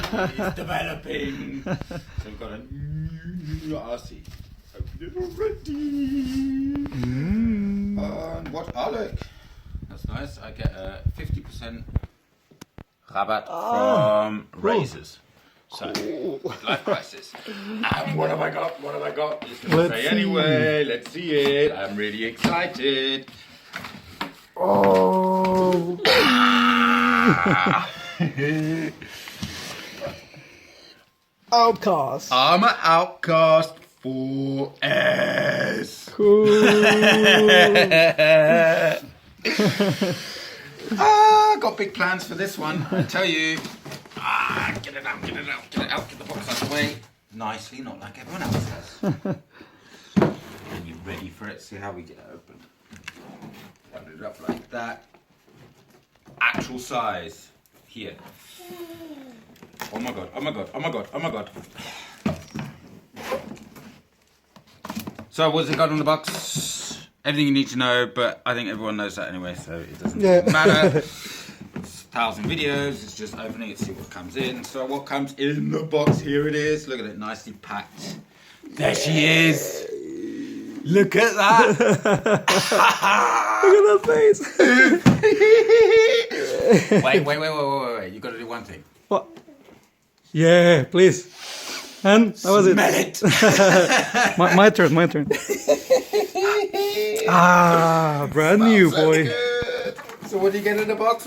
He's developing. So we've got a new RC. Open it already. And what? Oh look, that's nice. I get a 50% rabatt from Razors. So, life crisis. And what have I got? What have I got? It's going to say anyway. Let's see it. I'm really excited. Oh. Outcast. Arrma Outcast 4S. Cool. Got big plans for this one. I tell you. Get it out, get it out, get it out, get the box out of the way. Nicely, not like everyone else has. And you ready for it? See how we get it open. Put it up like that. Actual size. Here. Oh my god, oh my god, oh my god, oh my god. So what's it got on the box? Everything you need to know, but I think everyone knows that anyway, so it doesn't matter. 1,000 videos, it's just opening it, see what comes in. So what comes in the box, here it is. Look at it, nicely packed. There she is. Look at that. Look at that face. Wait. You got to do one thing. What? Yeah, please. And how was it? Smell it. my turn. Brand new, So boy. good. So what do you get in the box?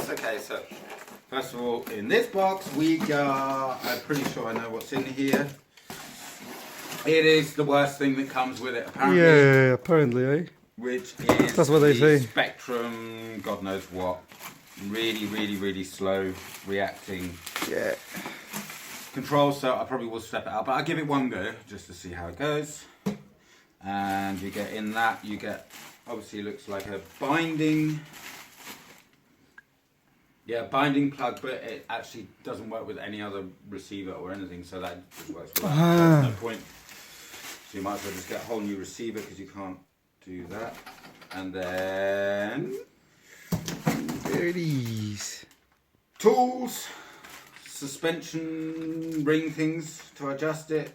Okay, so first of all, in this box we got, I'm pretty sure I know what's in here. It is the worst thing that comes with it, apparently. Yeah, apparently, eh? Which is That's what they say. Spectrum, God knows what. Really slow reacting. Yeah. Controls, so I probably will step it out, but I'll give it one go just to see how it goes. And you get in that, you get, obviously it looks like a binding. Yeah, binding plug, but it actually doesn't work with any other receiver or anything, so that just works with that. There's no point. So you might as well just get a whole new receiver because you can't do that. And then There it is. tools, suspension ring things to adjust it.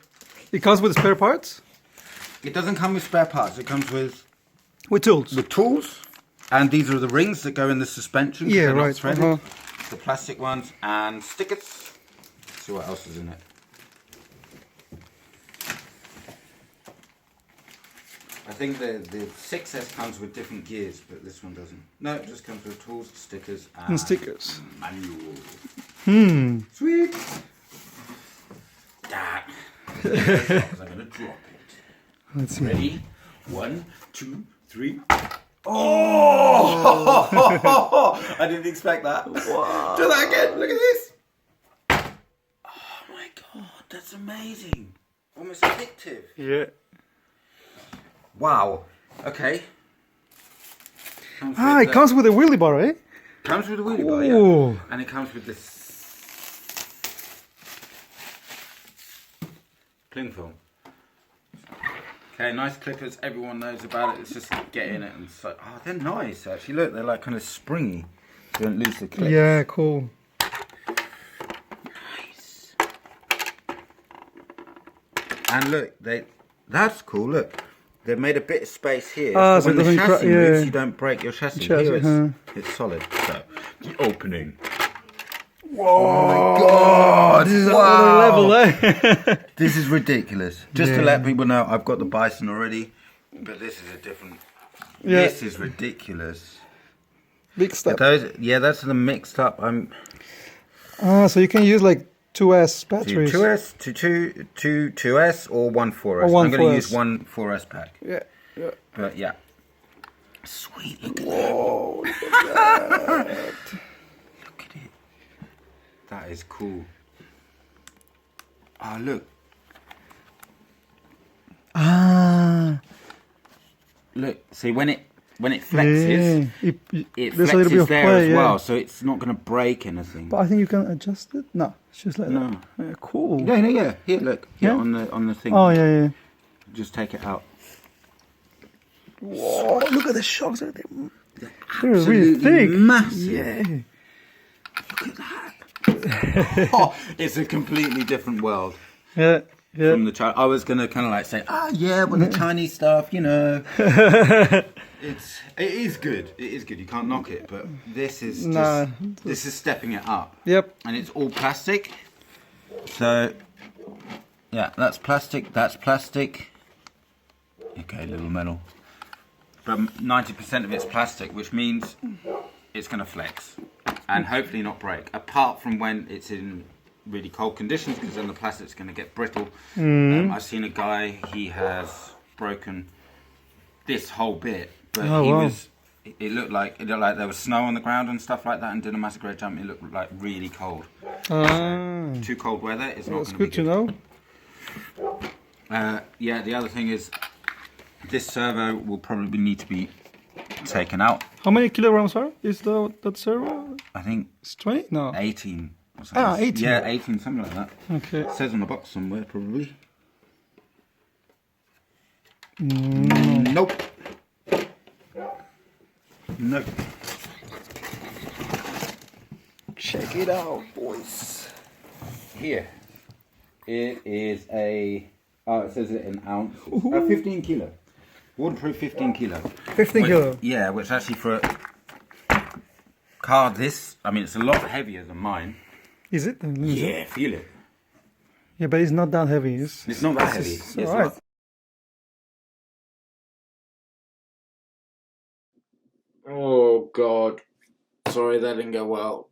It comes with spare parts? It doesn't come with spare parts, it comes with Tools. the tools. And these are the rings that go in the suspension. Yeah, they're not right. threaded. The plastic ones and stickers. Let's see what else is in it. I think the 6S comes with different gears, but this one doesn't. No, it just comes with tools, stickers, and stickers. manual. Sweet. That. I'm gonna drop it. Let's see. Ready? 1, 2, 3. Oh! I didn't expect that. Wow. Do that again. Look at this. Oh my god, that's amazing. Almost addictive. Yeah. Wow. Okay. It comes with a wheelie bar, eh? Comes with a wheelie bar, Oh. yeah. And it comes with this cling film. Okay, nice clippers. Everyone knows about it. It's just get in it and so. Oh, they're nice actually. Look, they're like kind of springy. You don't lose the clips. Yeah, cool. Nice. And look, that's cool. Look, they've made a bit of space here. Ah, So so when it the doesn't chassis yeah. moves, you don't break your chassis. Here huh? it's solid. So the opening. Whoa. Oh my god! This is Wow. another level, eh? This is ridiculous. Just to Yeah. let people know, I've got the Bison already, but this is a different. Yeah. This is ridiculous. Big step. That's the mixed up. So you can use like 2S batteries. 2S or one 4S. Or one I'm going to 4S. use one 4S pack. Yeah. But yeah. Sweet, look at Whoa. that. Look at it. That is cool. Oh, look. Look, see when it flexes, it there's a little bit flexes of there play, as well, so it's not going to break anything. But I think you can adjust it. No, it's just like No. that. Yeah, cool. Yeah. Here, look. Here Yeah? on the thing. Oh yeah. Just take it out. Whoa! Look at the shocks. They're really Absolutely thick. massive. Yeah. Look at that. it's a completely different world Yeah. Yeah. from the Chinese. I was gonna kind of like say, yeah, well, the Chinese stuff, you know. It is good. It is good. You can't knock it, but this is just, this is stepping it up. Yep. And it's all plastic. So yeah, that's plastic. That's plastic. Okay, little metal. But 90% of it's plastic, which means it's going to flex and hopefully not break. Apart from when it's in really cold conditions, because then the plastic's going to get brittle. I've seen a guy, he has broken this whole bit, but it looked like there was snow on the ground and stuff like that, and did a massive great jump. It looked like really cold. Too cold weather is not going to be good. That's good to know. Yeah, the other thing is this servo will probably need to be taken out. How many kilograms is that servo? I think it's 20? No. 18 or something. 18. Yeah, 18, something like that. Okay. It says on the box somewhere, probably. Nope. Nope. Check it out, boys. Here. It is it says it in ounce. 15 kilo. Waterproof 15 kilo. 15 kilo? Yeah, which actually for a car this, I mean, it's a lot heavier than mine. Is it? Yeah, feel it. Yeah, but it's not that heavy. It's not that heavy. It's alright. Oh, God. Sorry, that didn't go well.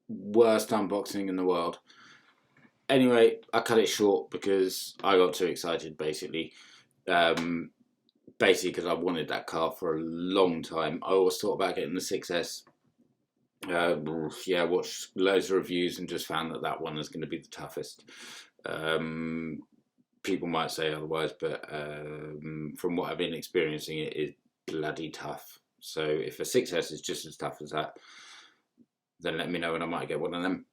Worst unboxing in the world. Anyway, I cut it short because I got too excited, basically. Basically because I wanted that car for a long time. I always thought about getting the 6S. Yeah, watched loads of reviews and just found that one is going to be the toughest. People might say otherwise, but from what I've been experiencing, it is bloody tough. So if a 6S is just as tough as that, then let me know and I might get one of them.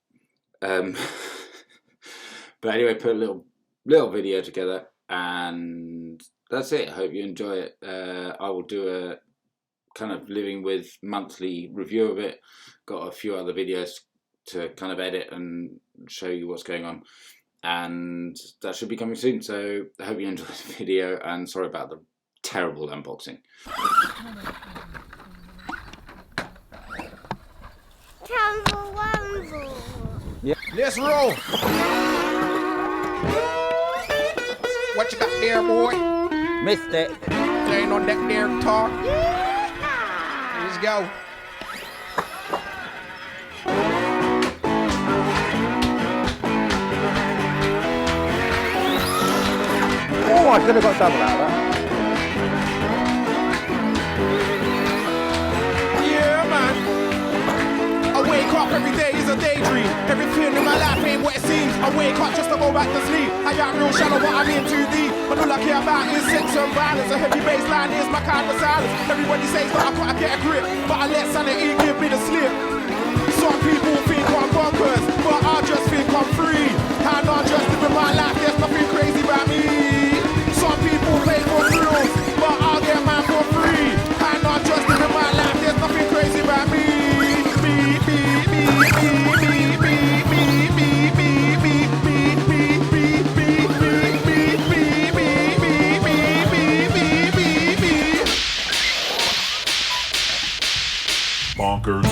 But anyway, put a little video together and that's it. I hope you enjoy it. I will do a kind of living with monthly review of it. Got a few other videos to kind of edit and show you what's going on. And that should be coming soon. So I hope you enjoy the video and sorry about the terrible unboxing. Yeah. Let's roll. What you got there, boy? Missed it. Playing on that there guitar. Let's go. Oh, I could have got double out of that. Yeah, man. I wake up every day is a daydream. Everything in my life ain't what it seems. I wake up just to go back to sleep. I got real shallow, but I'm in too deep. But all I care about is sex and violence. A heavy bass line is my kind of silence. Everybody says that I gotta get a grip, but I let sanity give me the slip. Some people think I'm bonkers, but I just think I'm free. And I'm just living my life, there's nothing crazy about me. Some people pay for thrills, but I'll get mine for free. And I'm just living my life, there's nothing crazy about me. Bonkers.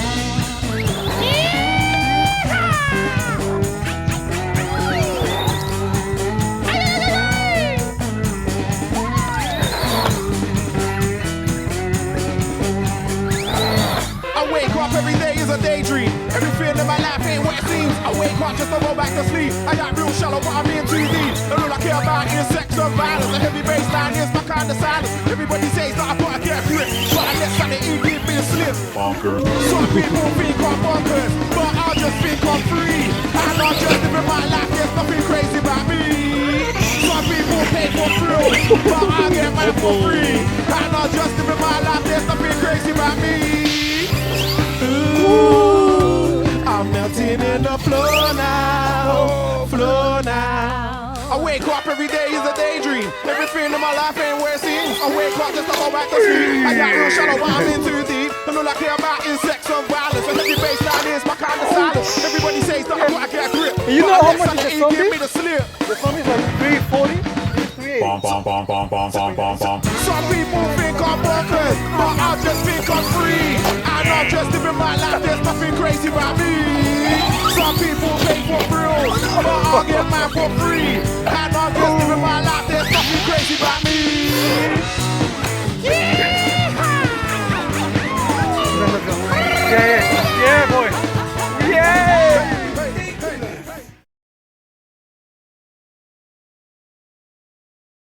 Every day is a daydream. Everything in my life ain't what it seems. I wake up just to go back to sleep. I got real shallow, but I'm in too deep. And all I care about is sex and violence. A heavy bass line is my kind of silence. Everybody says that I gotta get a grip, but I let sanity give me a slip. Bonkers. Some people think I'm bonkers, but I just think I'm free. And I'm just living my life, there's nothing crazy about me. Some people pay for thrills, but I get mine for free. And I'm just living my life, there's nothing crazy about me. Ooh, I'm melting in the floor now, floor now. I wake up every day is a daydream. Everything in my life ain't where it seems. I wake up just to go back to sleep. I got real shallow, but I'm in too deep. And all I care about is sex and violence. And heavy baseline is my kind of silence. Everybody says that I gotta get a grip. You know how much the the song give is? me the slip. The song is like 340, 338. Some people think I'm bonkers, but I just think I'm free. And I'm just living my life, there's nothing crazy about me. Some people pay for thrills, but I get mine for free. And I'm just living my life, there's nothing crazy about me. Yeah, yeah.